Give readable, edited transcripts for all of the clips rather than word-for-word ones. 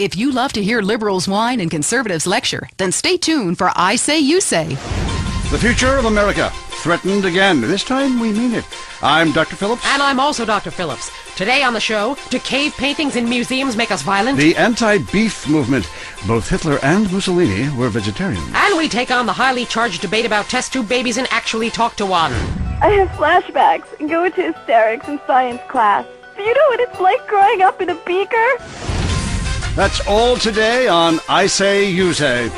If you love to hear liberals whine and conservatives lecture, then stay tuned for I Say, You Say. The future of America, threatened again. This time we mean it. I'm Dr. Phillips. And I'm also Dr. Phillips. Today on the show, do cave paintings in museums make us violent? The anti-beef movement. Both Hitler and Mussolini were vegetarians. And we take on the highly charged debate about test tube babies and actually talk to one. I have flashbacks and go into hysterics in science class. Do you know what it's like growing up in a beaker? That's all today on I Say, You Say.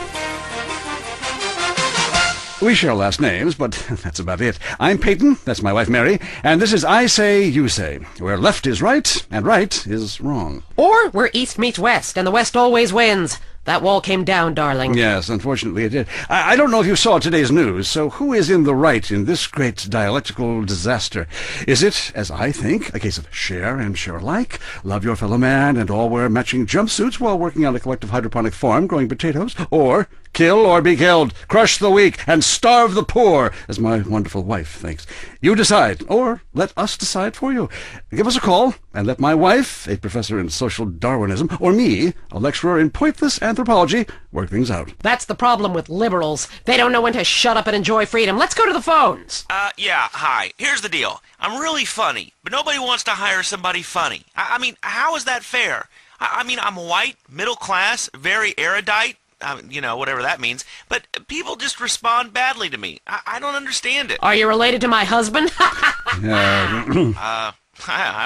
We share last names, but that's about it. I'm Peyton, that's my wife Mary, and this is I Say, You Say, where left is right and right is wrong. Or where east meets west and the west always wins. That wall came down, darling. Yes, unfortunately it did. I don't know if you saw today's news, so who is in the right in this great dialectical disaster? Is it, as I think, a case of share and share alike, love your fellow man, and all wear matching jumpsuits while working on a collective hydroponic farm growing potatoes? Or kill or be killed, crush the weak, and starve the poor, as my wonderful wife thinks? You decide, or let us decide for you. Give us a call, and let my wife, a professor in social Darwinism, or me, a lecturer in pointless anthropology, work things out. That's the problem with liberals. They don't know when to shut up and enjoy freedom. Let's go to the phones. Yeah, hi. Here's the deal. I'm really funny, but nobody wants to hire somebody funny. I mean, how is that fair? I mean, I'm white, middle class, very erudite, you know, whatever that means, but people just respond badly to me. I don't understand it. Are you related to my husband? I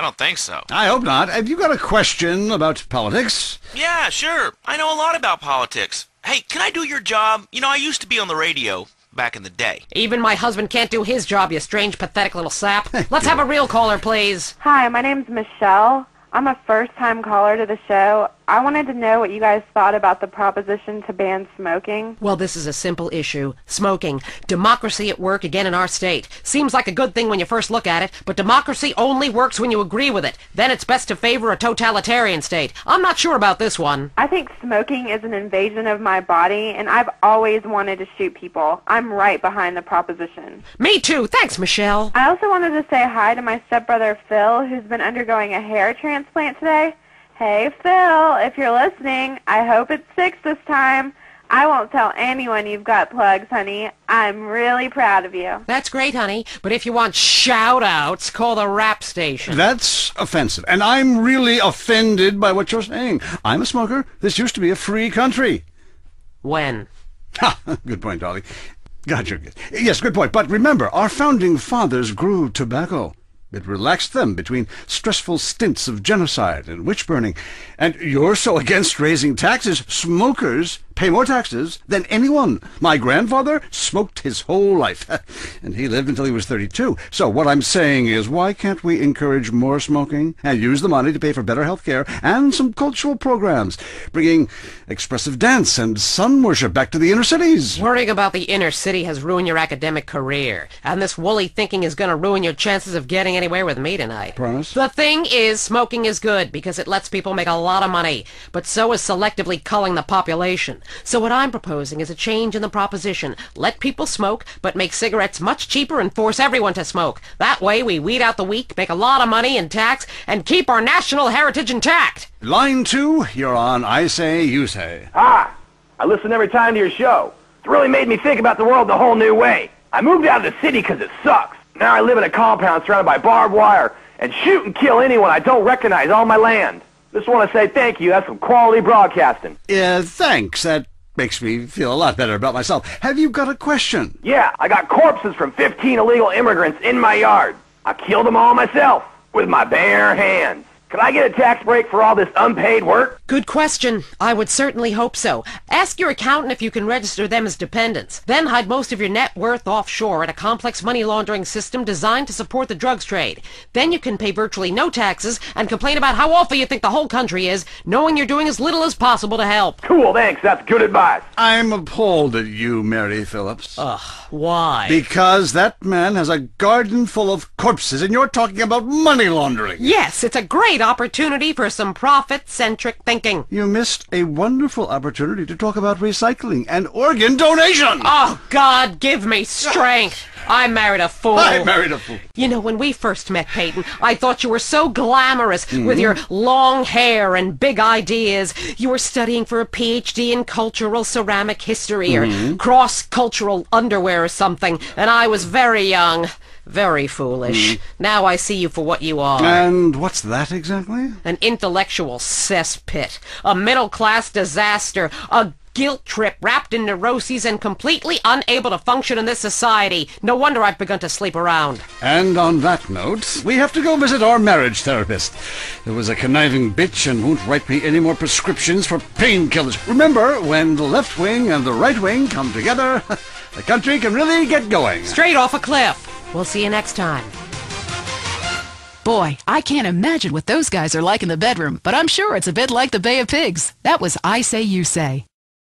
don't think so. I hope not. Have you got a question about politics? Yeah, sure. I know a lot about politics. Hey, can I do your job? You know, I used to be on the radio back in the day. Even my husband can't do his job, you strange, pathetic little sap. Let's have a real caller, please. Hi, my name's Michelle. I'm a first-time caller to the show. I wanted to know what you guys thought about the proposition to ban smoking. Well, this is a simple issue. Smoking. Democracy at work again in our state. Seems like a good thing when you first look at it, but democracy only works when you agree with it. Then it's best to favor a totalitarian state. I'm not sure about this one. I think smoking is an invasion of my body, and I've always wanted to shoot people. I'm right behind the proposition. Me too. Thanks, Michelle. I also wanted to say hi to my stepbrother Phil, who's been undergoing a hair transplant today. Hey, Phil, if you're listening, I hope it's 6 this time. I won't tell anyone you've got plugs, honey. I'm really proud of you. That's great, honey. But if you want shout-outs, call the rap station. That's offensive, and I'm really offended by what you're saying. I'm a smoker. This used to be a free country. When? Ha! Good point, Dolly. Gotcha. Yes, good point. But remember, our founding fathers grew tobacco. It relaxed them between stressful stints of genocide and witch-burning. And you're so against raising taxes, smokers pay more taxes than anyone. My grandfather smoked his whole life, and he lived until he was 32. So what I'm saying is, why can't we encourage more smoking and use the money to pay for better health care and some cultural programs, bringing expressive dance and sun worship back to the inner cities? Worrying about the inner city has ruined your academic career, and this woolly thinking is going to ruin your chances of getting anywhere with me tonight. Promise? The thing is, smoking is good because it lets people make a lot of money, but so is selectively culling the population. So what I'm proposing is a change in the proposition. Let people smoke, but make cigarettes much cheaper and force everyone to smoke. That way we weed out the weak, make a lot of money in tax, and keep our national heritage intact. Line 2, you're on I Say, You Say. Hi. I listen every time to your show. It's really made me think about the world a whole new way. I moved out of the city because it sucks. Now I live in a compound surrounded by barbed wire and shoot and kill anyone I don't recognize on my land. Just want to say thank you. That's some quality broadcasting. Thanks. That makes me feel a lot better about myself. Have you got a question? Yeah, I got corpses from 15 illegal immigrants in my yard. I killed them all myself with my bare hands. Could I get a tax break for all this unpaid work? Good question. I would certainly hope so. Ask your accountant if you can register them as dependents. Then hide most of your net worth offshore in a complex money laundering system designed to support the drugs trade. Then you can pay virtually no taxes and complain about how awful you think the whole country is, knowing you're doing as little as possible to help. Cool, thanks. That's good advice. I'm appalled at you, Mary Phillips. Why? Because that man has a garden full of corpses, and you're talking about money laundering. Yes, it's a great opportunity for some profit-centric thinking. You missed a wonderful opportunity to talk about recycling and organ donation. Oh, God, give me strength. I married a fool. I married a fool. You know, when we first met, Peyton, I thought you were so glamorous with your long hair and big ideas. You were studying for a PhD in cultural ceramic history or cross-cultural underwear or something, and I was very young. Very foolish. Now I see you for what you are. And what's that exactly? An intellectual cesspit. A middle-class disaster. A guilt trip wrapped in neuroses and completely unable to function in this society. No wonder I've begun to sleep around. And on that note, we have to go visit our marriage therapist. There was a conniving bitch and won't write me any more prescriptions for painkillers. Remember, when the left wing and the right wing come together, the country can really get going. Straight off a cliff. We'll see you next time. Boy, I can't imagine what those guys are like in the bedroom, but I'm sure it's a bit like the Bay of Pigs. That was I Say You Say.